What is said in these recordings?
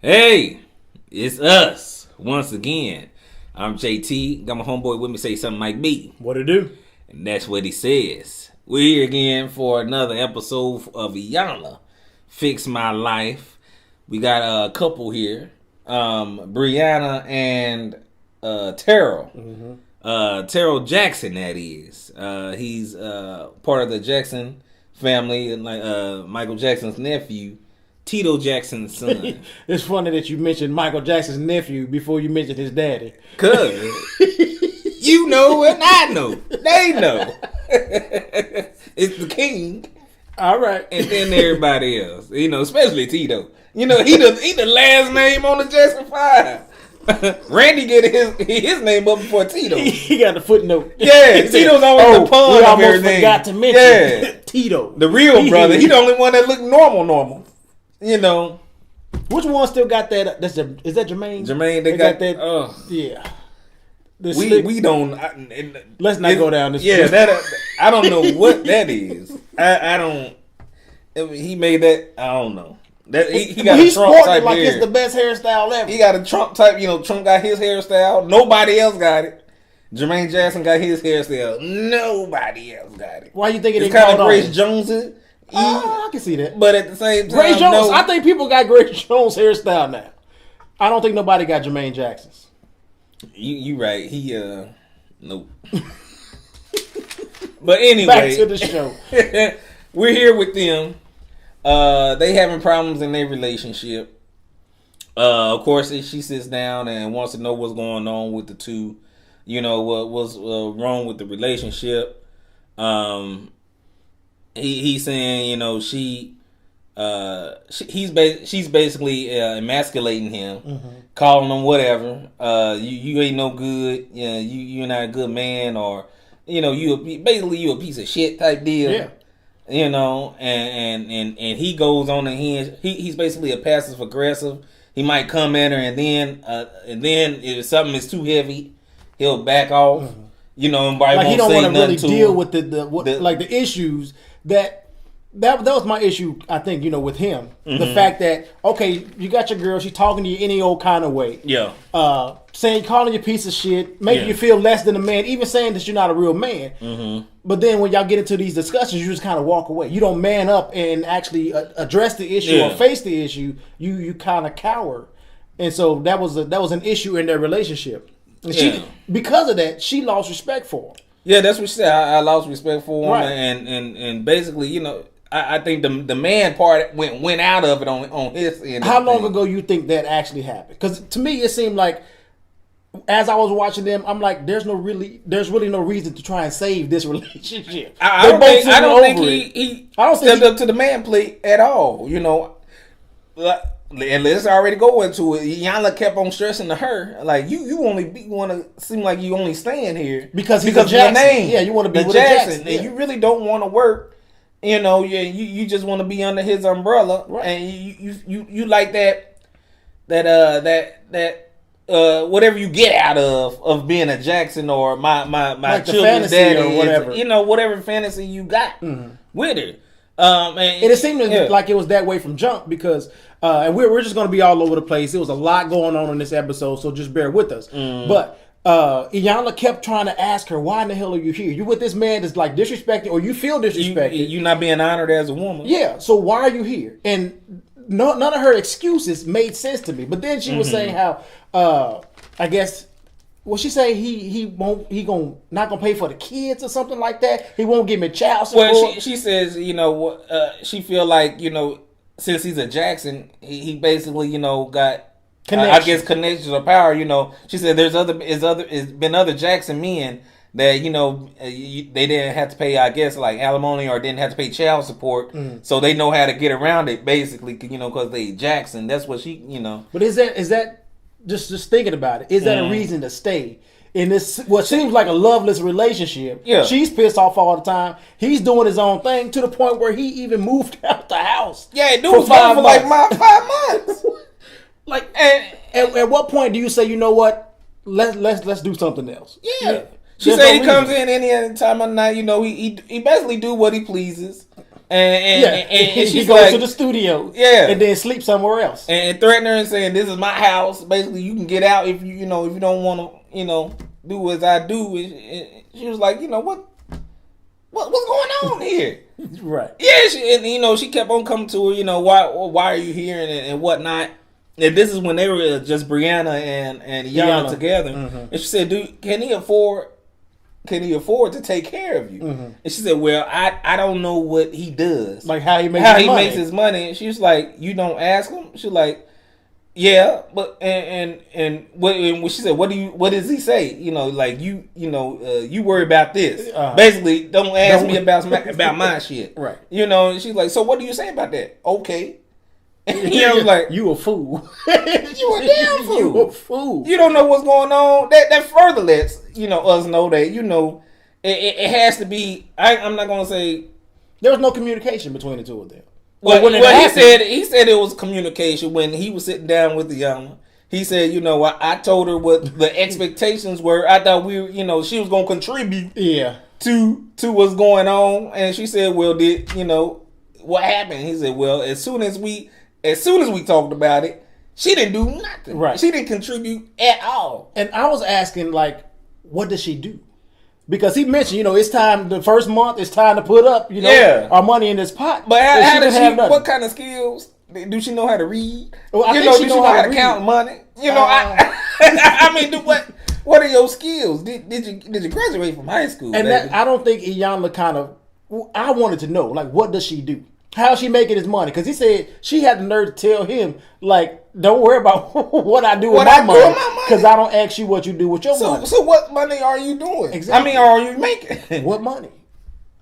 Hey, it's us once again. I'm JT. Got my homeboy with me. Say something like me. What it do? And that's what he says. We're here again for another episode of Iyanla, Fix My Life. We got a couple here, Breana and Taryll. Mm-hmm. Taryll Jackson, that is. He's part of the Jackson family, and like Michael Jackson's nephew. Tito Jackson's son. It's funny that you mentioned Michael Jackson's nephew before you mentioned his daddy. Cause you know and I know. They know. It's the king. All right. And then everybody else. You know, especially Tito. You know, he the last name on the Jackson 5. Randy get his name up before Tito. He got the footnote. Yeah, Tito's always the pun we of almost everything. forgot to mention Tito. The real brother. He the only one that look normal. You know, which one still got that? Is that Jermaine? Jermaine, they got that. Yeah. We don't. Let's not go down this. Yeah, that I don't know what that is. I don't. He made that. I don't know. That he got a Trump type like hair. It's the best hairstyle ever. He got a Trump type. You know, Trump got his hairstyle. Nobody else got it. Jermaine Jackson got his hairstyle. Nobody else got it. Why you think it's kind of Grace Jones's? I can see that. But at the same time, Grace Jones, I think people got Grace Jones' hairstyle now. I don't think nobody got Jermaine Jackson's. You right. He nope. But anyway, back to the show. We're here with them. They having problems in their relationship. Of course, she sits down and wants to know what's going on with the two. You know what's wrong with the relationship. He's saying, you know, she's basically emasculating him, calling him whatever. You ain't no good. You know, you're not a good man, or you know, you a piece of shit type deal. Yeah. You know, and he goes on and he's basically a passive aggressive. He might come at her and then if something is too heavy, he'll back off. Mm-hmm. You know, and like he don't want to really deal with the issues that was my issue. I think, you know, with him, the fact that okay, you got your girl, she's talking to you any old kind of way, calling you a piece of shit, making you feel less than a man, even saying that you're not a real man. Mm-hmm. But then when y'all get into these discussions, you just kind of walk away. You don't man up and actually address the issue or face the issue. You kind of cower, and so that was an issue in their relationship. And she, because of that, she lost respect for him. Yeah, that's what she said. I lost respect for him, right. and basically, you know, I think the man part went out of it on his end. How long ago you think that actually happened? Because to me, it seemed like as I was watching them, I'm like, there's really no reason to try and save this relationship. I don't think he stepped up to the man plate at all. You know, and let's already go into it. Iyanla kept on stressing to her, like you want to seem like you only staying here because of your name. Yeah, you want to be with the Jackson, and you really don't want to work. You know, you just want to be under his umbrella, right. And you like that whatever you get out of being a Jackson or my like children's daddy or whatever. You know, whatever fantasy you got with her. And it seemed like it was that way from jump because, and we're just going to be all over the place. There was a lot going on in this episode, so just bear with us. But Iyanla kept trying to ask her, why in the hell are you here? You with this man that's like disrespecting, or you feel disrespected. You not being honored as a woman. Yeah, so why are you not And none of her excuses made sense to me. But then she was saying how, I guess, well, she say not gonna pay for the kids or something like that. He won't give me child support. Well, she says, you know, she feel like, you know, since he's a Jackson, he basically, you know, got connections or power. You know, she said it's been other Jackson men that, you know, they didn't have to pay, I guess, like alimony or didn't have to pay child support, so they know how to get around it, basically, you know, because they Jackson. That's what she, you know. But is that just thinking about it? Is that a reason to stay in this what seems like a loveless relationship? Yeah, she's pissed off all the time. He's doing his own thing to the point where he even moved out the house. Yeah, dude was gone for like 5 months. Like, and at what point do you say, you know what? Let's do something else. Yeah. She said he comes in any time of the night. You know, he basically do what he pleases. And she goes to the studio, and then sleep somewhere else, and threatening her and saying, "This is my house. Basically, you can get out if you don't want to do as I do." And she was like, what's going on here? Right? Yeah, she kept on coming to her. Why are you here and whatnot. And this is when they were just Breana and Iyanla together. Mm-hmm. And she said, "Dude, can he afford to take care of you?" Mm-hmm. And she said, "Well, I don't know what he does, like how he makes his money." And she was like, "You don't ask him?" She was like, "Yeah, but and when she said, what does he say? Like you worry about this. Basically, don't ask me about my shit, right? And she's like, so what do you say about that? Okay." Like, you a fool. You a damn fool. You a fool. You don't know what's going on. That further lets us know that it has to be. I'm not gonna say there was no communication between the two of them. Well, he said it was communication when he was sitting down with the young. He said, I told her what the expectations were. I thought she was gonna contribute. To what's going on, and she said, well, what happened? He said, well, as soon as we talked about it, she didn't do nothing. Right. She didn't contribute at all. And I was asking, like, what does she do? Because he mentioned, it's time, the first month, it's time to put up, our money in this pot. But how does she, what kind of skills? Do she know how to read? Well, does she know how to count money? I mean, what are your skills? Did you graduate from high school? And I don't think Iyanla I wanted to know, like, what does she do? How's she making his money? Because he said she had the nerve to tell him, like, don't worry about what I do with my money, because I don't ask you what you do with your money. So what money are you doing? Exactly. I mean, are you making? What money?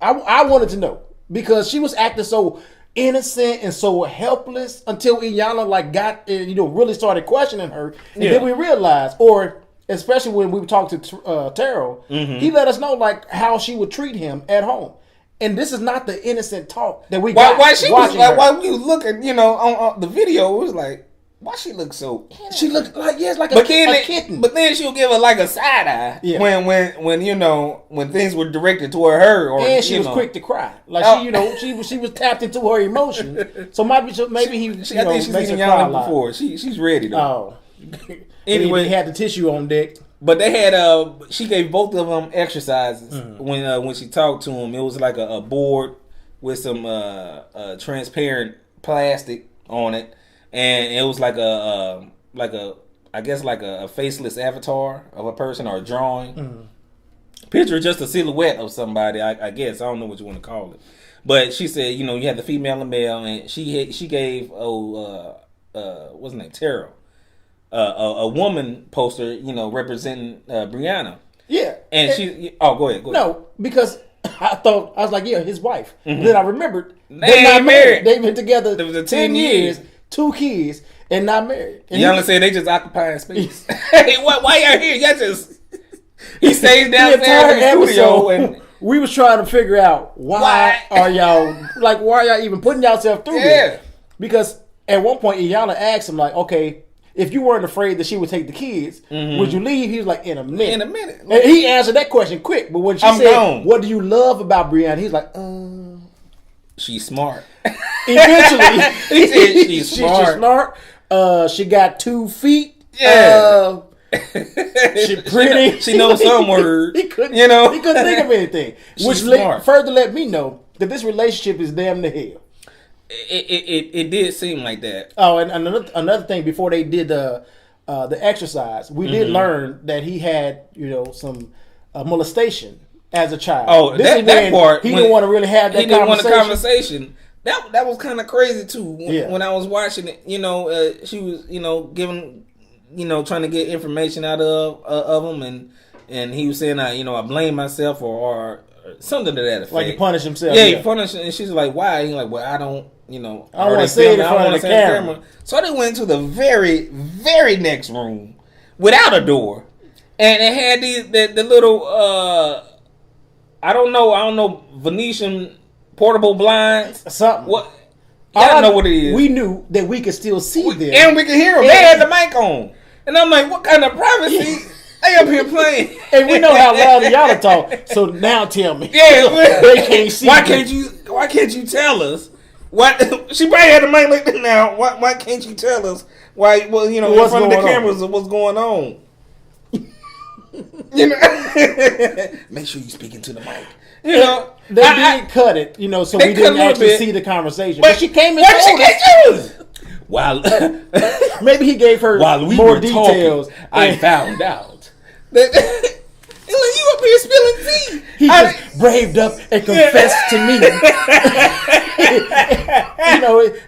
I wanted to know, because she was acting so innocent and so helpless until Iyanla got really started questioning her, and then we realized, or especially when we talked to Taryll, he let us know like how she would treat him at home. And this is not the innocent talk that we got. While we were looking, on the video, it was like, why she look so innocent? She looked like a kitten. But then she'll give her like a side eye when things were directed toward her, and she was quick to cry. Like she was tapped into her emotion. So maybe he I think she's seen Iyanla before. She's ready though. Oh. Anyway, they had the tissue on deck. But they had she gave both of them exercises when she talked to them. It was like a board with some transparent plastic on it, and it was like a faceless avatar of a person or a drawing. Picture just a silhouette of somebody. I guess I don't know what you want to call it. But she said, you had the female and male, and she gave what's her name, Taryll. A woman poster, representing Breana. Yeah. And she... Oh, go ahead. No, because I was like, yeah, his wife. Mm-hmm. Then I remembered they're not married. They've been together 10 years, 2 kids, and not married. And Iyanla said they just occupying space. Hey, why y'all here? Y'all just... He stays downstairs in the studio and... We was trying to figure out why are y'all even putting yourself through this? Because at one point, Iyanla asked him, like, okay... If you weren't afraid that she would take the kids, would you leave? He was like, in a minute. In a minute. And he answered that question quick. But when she said, gone. What do you love about Breana? He's like, she's smart. Eventually. He said she's smart. She's smart. She got 2 feet. Yeah. She pretty. She knows some words. He couldn't think of anything. Which smart. Further let me know that this relationship is damn the hell. It did seem like that. Oh, and another thing, before they did the exercise, we did learn that he had some molestation as a child. Oh, that part he didn't want to really have that. He didn't want a conversation. That was kind of crazy too. When I was watching it, she was giving trying to get information out of him, and he was saying I blame myself or something to that effect. Like he punished himself. Yeah, he punished, and she's like, why? He's like, well, I don't. I don't want to say it in front of the camera. So they went into the very, very next room without a door, and it had the little I don't know Venetian portable blinds. Something. What? I don't know what it is. We knew that we could still see them, and we could hear them. They had the mic on, and I'm like, what kind of privacy? They up here playing, and we know how loud y'all talk. So now tell me, they can't see. Why can't you Why can't you tell us? What she probably had the mic like that now. Why can't you tell us? Why? Well, in front of the cameras, what's going on? Make sure you speak into the mic. They did cut it, so we didn't actually see the conversation. But she came and told us. While maybe he gave her while we more were details. Talking, I found out that you up here spilling tea. He just braved up and confessed to me.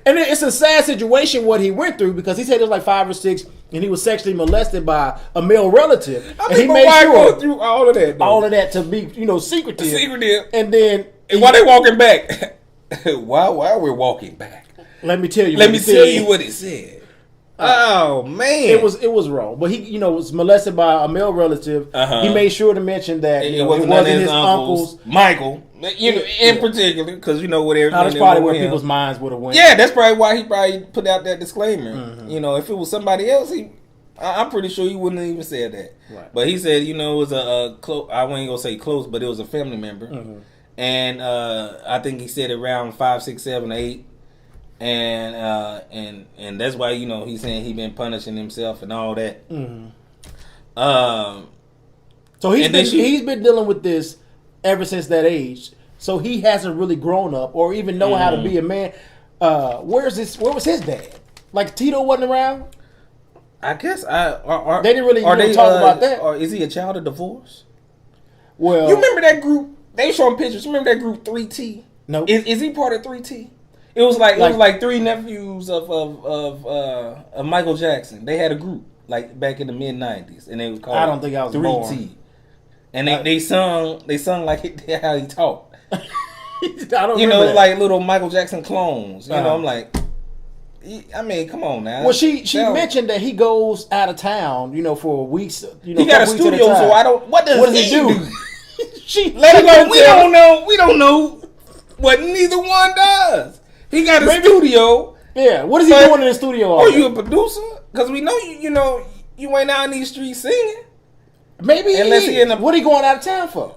And it's a sad situation what he went through because he said it was like 5 or 6, and he was sexually molested by a male relative. And he made sure go through all of that, all of that to be secretive. And then why they walking back? Why we're walking back? Let me tell you. Let me tell you what it said. Oh man, it was wrong. But he, was molested by a male relative. He made sure to mention that it wasn't his uncle's Michael. In particular, because what everything. That's probably where people's minds would have went. Yeah, that's probably why he probably put out that disclaimer. Mm-hmm. If it was somebody else, I'm pretty sure he wouldn't have even said that. Right. But he said, it was a close. I wasn't gonna say close, but it was a family member, and I think he said around 5, 6, 7, 8. And that's why he's saying he been punishing himself and all that. Mm-hmm. So he's been dealing with this ever since that age. So he hasn't really grown up or even know how to be a man. Where was his dad? Like Tito wasn't around. I guess they didn't really talk about that. Or is he a child of divorce? Well, you remember that group? They showing pictures. Remember that group 3T? No. Is he part of 3T? It was like 3 nephews of Michael Jackson. They had a group like back in the mid-90s, and they was called. I don't think I was 3T. Born. And they sung like how he talked. I don't remember that. Like little Michael Jackson clones. I'm like, I mean, come on now. Well, she mentioned that he goes out of town, for weeks. He got a studio, so I don't. What does he do? She let him know. We don't know. We don't know what neither one does. He got a studio. Yeah. What is he doing in the studio? Are you a producer? Because we know you ain't out in these streets singing. Maybe what are you going out of town for?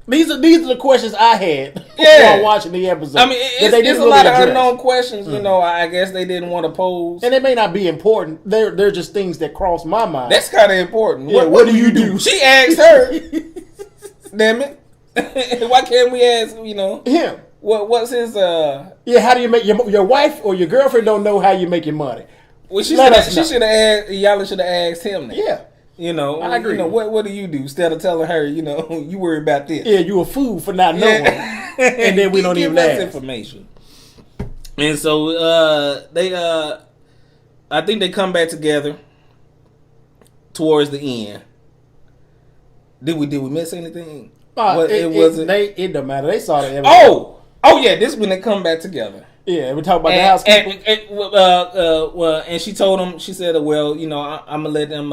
These are the questions I had while watching the episode. I mean, it's a lot of unknown questions. I guess they didn't want to pose, and they may not be important. They're just things that cross my mind. That's kind of important. Yeah, what do you do? She asked her. Damn it! Why can't we ask him? What's his how do you make your wife or your girlfriend don't know how you make your money? Well, she should have asked. Iyanla should have asked him that. Yeah. I agree. What do you do instead of telling her? You worry about this. Yeah, you a fool for not knowing, and then we don't even ask information. And so they, I think they come back together towards the end. Did we miss anything? It don't matter. They saw the episode. Oh yeah, this is when they come back together. Yeah, we talk about the housekeeper. And she told him. She said, "Well, I'm gonna let them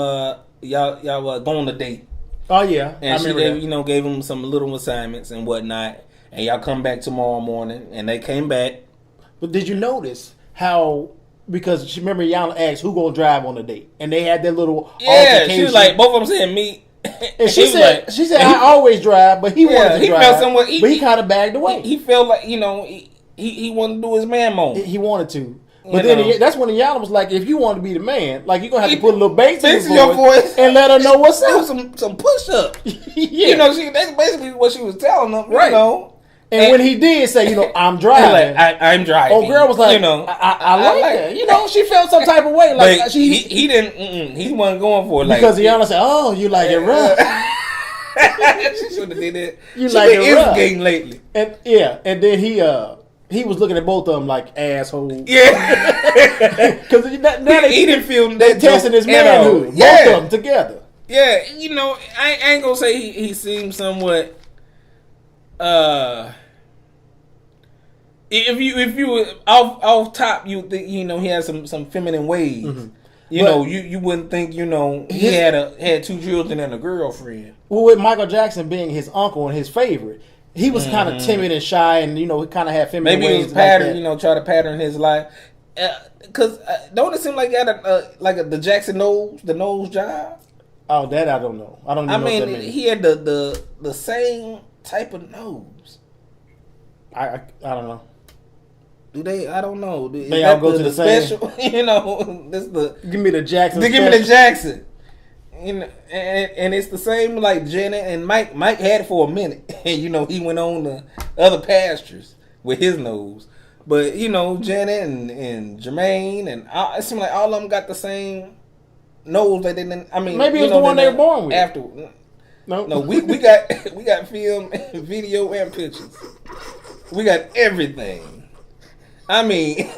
y'all go on a date." Oh yeah, and she gave him some little assignments and whatnot. And y'all come back tomorrow morning, and they came back. But did you notice how? Because she remember Iyanla asked who gonna drive on the date, and they had that little altercation. She was like, both of them said me. And she said, I always drive, but he wanted to drive. But he kind of bagged away. He felt like he wanted to do his man moment. He wanted to, but then that's when Iyanla was like, if you want to be the man, like you're gonna have to put a little bass in your voice and let her know what's up. Some push up. Yeah, that's basically what she was telling them. Right. And when he did say, I'm driving, I'm driving. Oh, girl was like, I like that. She felt some type of way. Like he didn't. He wasn't going for it. Because Iyanla said, "Oh, you like it rough." She should have did that. You like it rough. Game lately. And then he was looking at both of them like assholes. Yeah. Because now he didn't feel they testing his manhood. Both of them together. Yeah. I ain't gonna say he seemed somewhat. If you were off top, you think he has some feminine ways. Mm-hmm. You wouldn't think he had 2 children and a girlfriend. Well, with Michael Jackson being his uncle and his favorite, he was kind of timid and shy, and he kind of had feminine ways. Maybe it was pattern, like try to pattern his life. Because don't it seem like he had the Jackson nose job? Oh, that I don't know. I don't know. He had the same type of nose? I don't know. Do they? I don't know. They all go to the special. same. You know, this the. Give me the Jackson. Give me the Jackson. You know, and it's the same like Janet and Mike. Mike had it for a minute, and you know he went on to other pastures with his nose. But you know, Janet and Jermaine and it seemed like all of them got the same nose. They didn't. I mean, maybe it was the one they were born with. After, no, we got film, and video, and pictures. We got everything. I mean,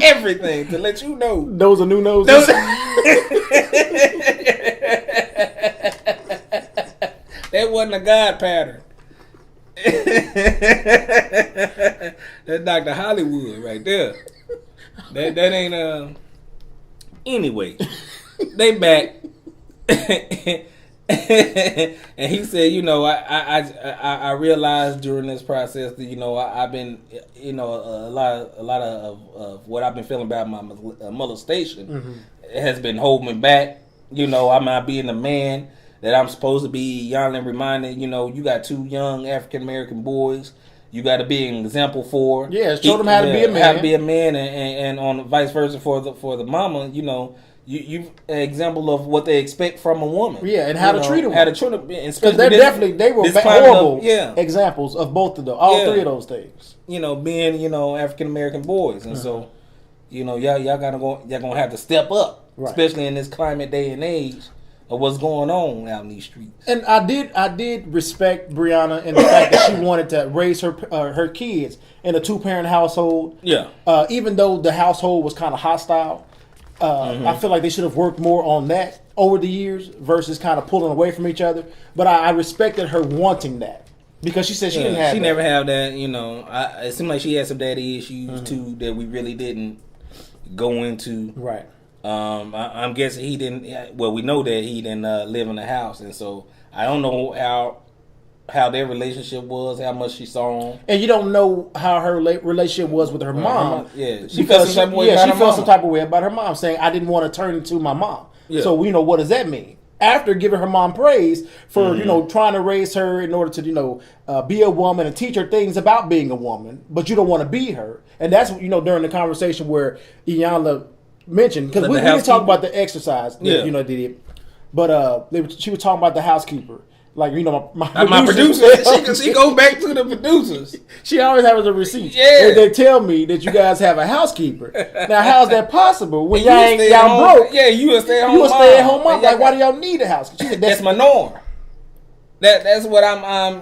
everything to let you know. Those are new noses. That wasn't a God pattern. That's Dr. Hollywood right there. That ain't Anyway, they back. And he said, you know, I realized during this process that, you know, I've been, you know, a lot of what I've been feeling about my molestation has been holding me back. You know, I'm not being the man that I'm supposed to be. Iyanla reminded, you know, you got 2 young African American boys. You got to be an example for. Yeah, show them how to be a man. How to be a man, and on vice versa for the mama. You know, you an example of what they expect from a woman. Yeah, and how to treat a woman. How to treat them. Because they were horrible examples of both of those, all 3 of those things. You know, being African American boys, and so y'all gonna have to step up, especially in this climate day and age of what's going on out in these streets. And I did respect Breana in the fact that she wanted to raise her kids in a 2-parent household. Yeah. Even though the household was kind of hostile, I feel like they should have worked more on that over the years versus kind of pulling away from each other. But I respected her wanting that because she said she didn't have. She never had that. You know, it seemed like she had some daddy issues too that we really didn't go into. Right. I'm guessing he didn't. Well, we know that he didn't live in the house, and so I don't know how their relationship was, how much she saw him, and you don't know how her relationship was with her mom. She felt some type of way. She felt some type of way about her mom, saying, "I didn't want to turn into my mom." Yeah. So what does that mean? After giving her mom praise for trying to raise her in order to be a woman and teach her things about being a woman, but you don't want to be her, and that's during the conversation where Iyanla mentioned, because we didn't talk about the exercise that they did, but she was talking about the housekeeper. Like, my producer. She goes back to the producers. She always has a receipt. Yeah. And they tell me that you guys have a housekeeper. Now, how's that possible when y'all broke? Yeah, you a stay-at-home mom. You a stay-at-home mom. Like, why do y'all need a housekeeper? She said, that's my norm. That's what I'm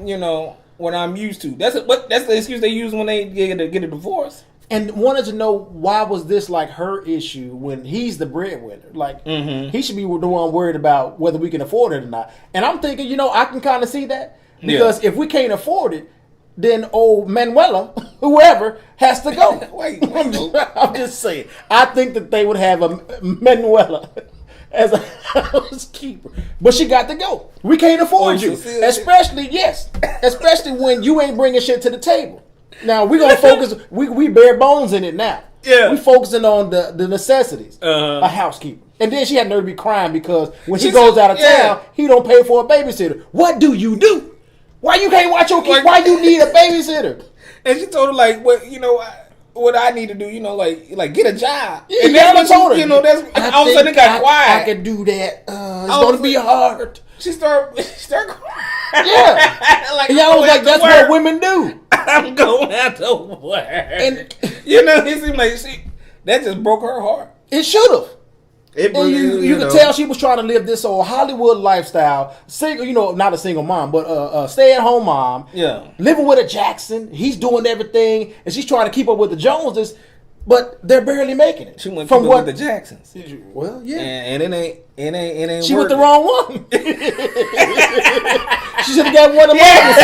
what I'm used to. That's the excuse they use when they get a divorce. And wanted to know, why was this like her issue when he's the breadwinner? Like, he should be the one worried about whether we can afford it or not. And I'm thinking, I can kind of see that. Because if we can't afford it, then old Manuela, whoever, has to go. Wait, I'm just saying. I think that they would have a Manuela as a housekeeper. But she got to go. We can't afford you. Especially when you ain't bringing shit to the table. Now we're gonna focus. We bare bones in it now. Yeah, we focusing on the necessities. A housekeeper, and then she had nerve to be crying because when she goes out of town, he don't pay for a babysitter. What do you do? Why you can't watch your kids? Why you need a babysitter? And she told her like, what I need to do, like get a job. Yeah, and that's what told her. That's all of a sudden it got quiet. I can do that. It's gonna be hard. She started crying. Yeah. Like, y'all was like, that's what women do. I'm going out to work. And it seemed like that just broke her heart. It should have. You could tell she was trying to live this old Hollywood lifestyle. Single, not a single mom, but a stay-at-home mom. Yeah. Living with a Jackson. He's doing everything, and she's trying to keep up with the Joneses, but they're barely making it. She went from with the Jacksons. Well, yeah. And it ain't she with the wrong one. She should have got one of mine.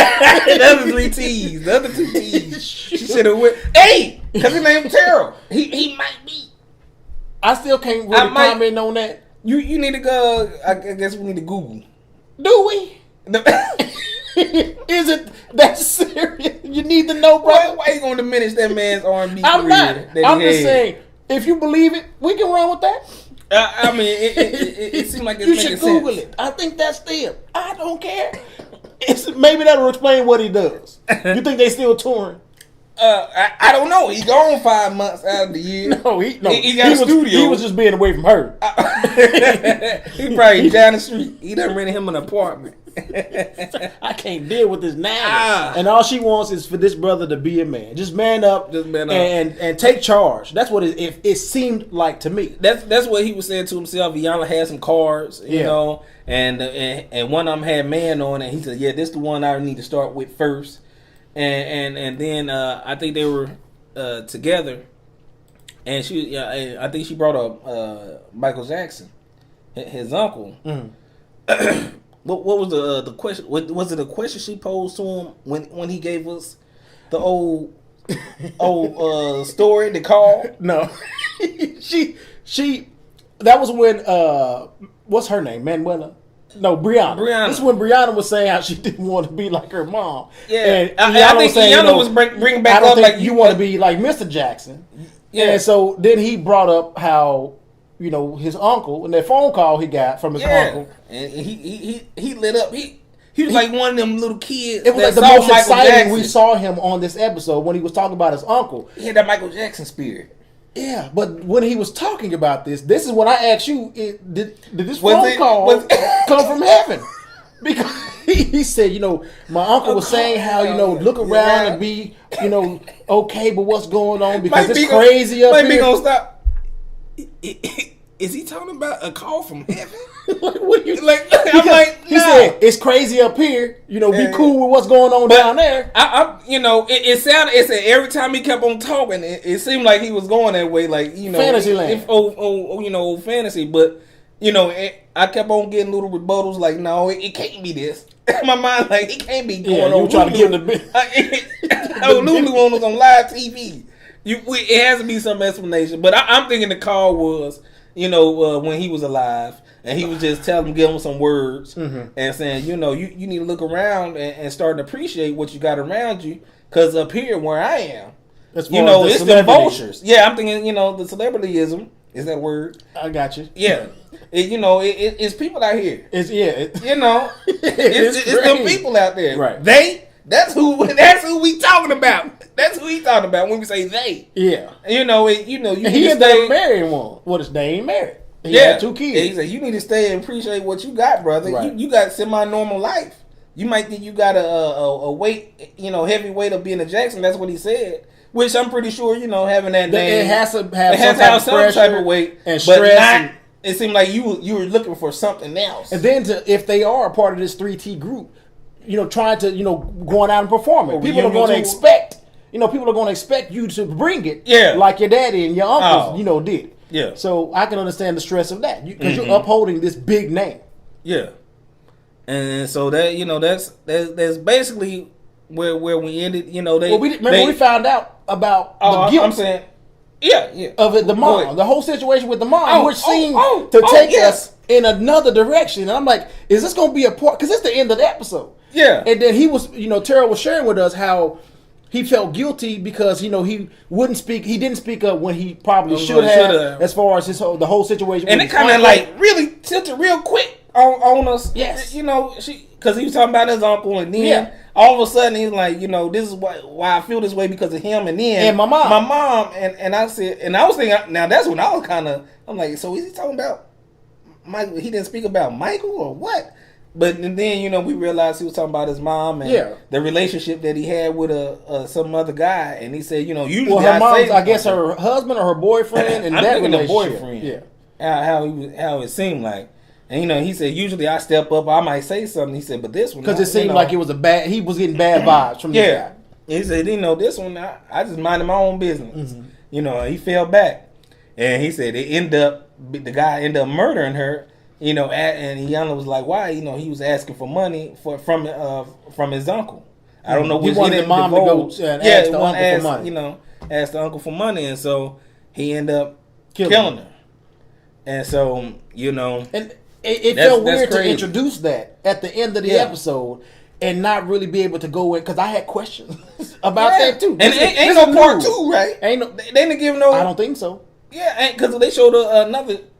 The other 3 T's. The other 2 T's. She should have went. Hey! Because his name Taryll. He might be. I still can't really comment on that. You need to go. I guess we need to Google. Do we? Is it that serious? You need to know, bro. Why you gonna diminish that man's R&B career? I'm not. I'm just saying, if you believe it, we can run with that. I mean, it seems like it's you making should Google sense. it. I think that's them. I don't care. Maybe that'll explain what he does. You think they still touring? I don't know. He gone 5 months out of the year. He got a studio. He was just being away from her. He probably down the street. He done rented him an apartment. I can't deal with this now. And all she wants is for this brother to be a man. Just man up, and take charge. That's what it seemed like to me. That's what he was saying to himself. Iyanla had some cards, you know, and one of them had man on it. He said, "Yeah, this is the one I need to start with first." And then I think they were together, and I think she brought up Michael Jackson, his uncle. Mm. What was the question? Was it a question she posed to him when he gave us the old story, the call? No, she that was when what's her name, Manuela? No, Breana. This is when Breana was saying how she didn't want to be like her mom. Yeah, and I think Iyanla was bringing back up like you want to be like Mr. Jackson. Yeah, and so then he brought up how his uncle and that phone call he got from his uncle, and he lit up. He was like one of them little kids. It was like the most exciting we saw him on this episode when he was talking about his uncle. He had that Michael Jackson spirit. Yeah, but when he was talking about this is when I asked you, did this phone call come from heaven? Because he said, my uncle was saying how, look around and be, okay, but what's going on because it's crazy up here. Might be gonna stop. Is he talking about a call from heaven? What you like? I'm like, he said it's crazy up here. Be cool with what's going on down there. It sounded. It said every time he kept on talking, it seemed like he was going that way, like fantasy land. Old fantasy. But I kept on getting little rebuttals, like, no, it can't be this. In my mind, like, it can't be going on. You trying to give him the Lulu on was on live TV. It has to be some explanation. But I'm thinking the call was, when he was alive, and he was just giving him some words, and saying, you need to look around and start to appreciate what you got around you, because up here where I am, it's the vultures. Yeah, I'm thinking, the celebrityism is that word. I got you. Yeah, it's people out here. It's them people out there. Right. That's who we talking about. That's who he talking about when we say they. Yeah. You he ended up marrying one. They ain't married. He had 2 kids. He said, you need to stay and appreciate what you got, brother. Right. You got semi-normal life. You might think you got a weight, heavy weight of being a Jackson. That's what he said. Which I'm pretty sure, having that name. It has to have some type of weight and stress. It seemed like you were looking for something else. And then if they are a part of this 3T group, trying to, going out and performing. People are going to expect, people are going to expect you to bring it, like your daddy and your uncles, did. Yeah. So I can understand the stress of that because you're upholding this big name. Yeah. And so that that's basically where we ended. We found out about the guilt. I'm saying, of it, the mom, the whole situation with the mom, which seemed to take us in another direction. And I'm like, is this going to be a part? Because it's the end of the episode. Yeah. And then he was, Taryll was sharing with us how he felt guilty because, he wouldn't speak. He didn't speak up when he probably should have, as far as the whole situation. And it kind of really tilted real quick on us. Yes. Because he was talking about his uncle, and then all of a sudden he's like, this is why I feel this way because of him, and then and my mom, and I said, and I was thinking, now that's when I was I'm like, so is he talking about Michael? He didn't speak about Michael or what? But then we realized he was talking about his mom and the relationship that he had with some other guy, and he said, usually her mom's, I guess her husband or her boyfriend, and that relationship, boyfriend, how it seemed like. And he said, usually I step up, I might say something. He said, but this one, because it seemed like it was he was getting bad vibes from this guy. He said, this one, I just minded my own business. He fell back, and he said the guy ended up murdering her. And Iyanla was like, why? He was asking for money from his uncle. I don't know which he wanted the mom to go and ask the uncle for money. Ask the uncle for money, and so he ended up killing her. And so and it felt weird to introduce that at the end of the episode and not really be able to go in, because I had questions about that too. And ain't no part 2, right? They didn't give no. I don't think so. Yeah, because they showed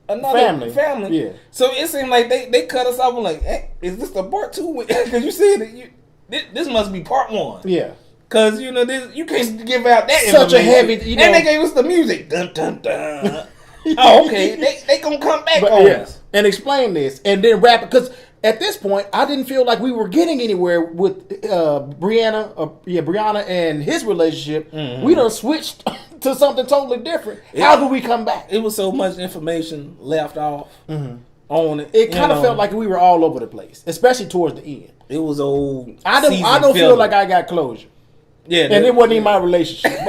another family. Yeah. So it seemed like they cut us off and like, hey, is this the part 2? Because you said that this must be part 1. Yeah. Because you know this, you can't give out that such a heavy. You know, and they gave us the music. Dun dun dun. Oh, okay. They gonna come back on us and explain this and then rap it because. At this point, I didn't feel like we were getting anywhere with Breana and his relationship. Mm-hmm. We done switched to something totally different. How do we come back? It was so much information left off on it. It kind of felt like we were all over the place, especially towards the end. It was old. I don't feel like I got closure. Yeah, and it wasn't even my relationship.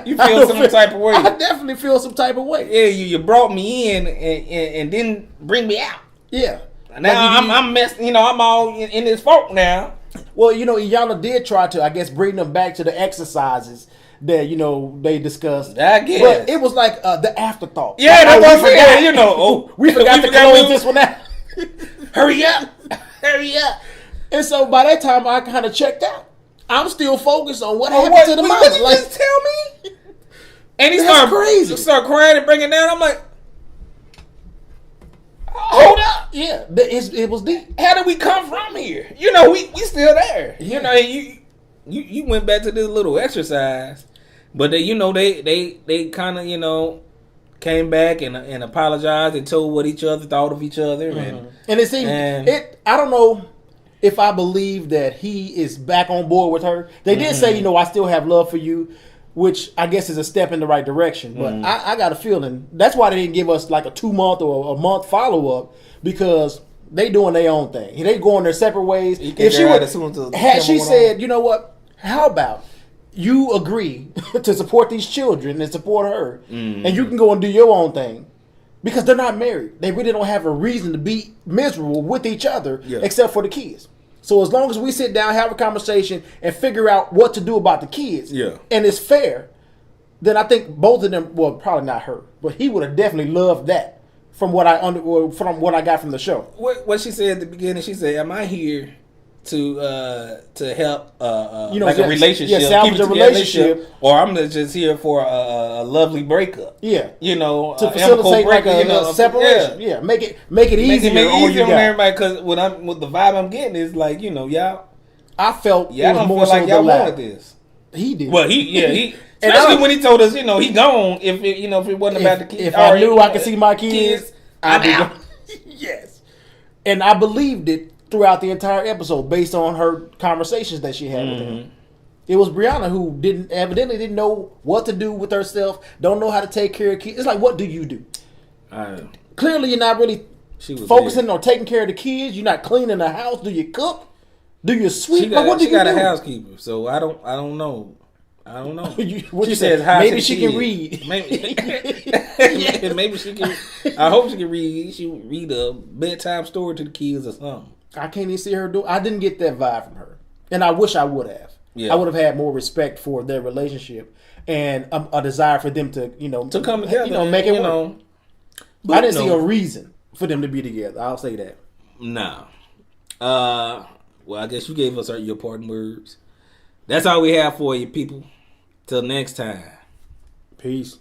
You feel some type of way. I definitely feel some type of way. Yeah, you brought me in and didn't bring me out. Yeah. Now I'm messed. You know, I'm all in this fault now. Well, you know, Iyanla did try to, I guess, bring them back to the exercises that they discussed. I guess, but it was like the afterthought. Yeah, that's what I'm saying. You know, we forgot to close this one out. Hurry up, hurry up. And so by that time, I kind of checked out. I'm still focused on what happened to the mother. What you just tell me? And he started crying and bringing it down. I'm like, hold up. Yeah, it was deep. How did we come from here? You know, we still there. Yeah. You know, you went back to this little exercise, but they kind of came back and apologized and told what each other thought of each other, and it seemed I don't know if I believe that he is back on board with her. They did say, I still have love for you, which I guess is a step in the right direction. But I got a feeling that's why they didn't give us like a 2-month or a month follow-up, because they doing their own thing. They going their separate ways. If she said, you know what, how about you agree to support these children and support her, and you can go and do your own thing. Because they're not married. They really don't have a reason to be miserable with each other except for the kids. So as long as we sit down, have a conversation, and figure out what to do about the kids, and it's fair, then I think both of them, well, probably not her, but he would have definitely loved that from what I got from the show. What she said at the beginning, she said, am I here to help like a relationship, salvage a relationship, or I'm just here for a lovely breakup. Yeah, to facilitate like a separation. Yeah, make it easier on everybody. Because with the vibe I'm getting is like, y'all. I felt I don't feel like y'all wanted this. He did. Well, he especially when he told us, he gone. If it wasn't about the kids. If I knew I could see my kids, I'd be gone. Yes, and I believed it throughout the entire episode based on her conversations that she had with him. It was Breana who evidently didn't know what to do with herself, don't know how to take care of kids. It's like, what do you do? Clearly you're not really focusing on taking care of the kids. You're not cleaning the house. Do you cook? Do you sweep? She got a housekeeper, so I don't know. I don't know. She says maybe she can read. Maybe she can. I hope she can read. She read a bedtime story to the kids or something. I can't even see her do. I didn't get that vibe from her, and I wish I would have. Yeah. I would have had more respect for their relationship and a desire for them to, to come together, make it work. But I didn't see a reason for them to be together. I'll say that. No. Well, I guess you gave us your parting words. That's all we have for you, people. Till next time. Peace.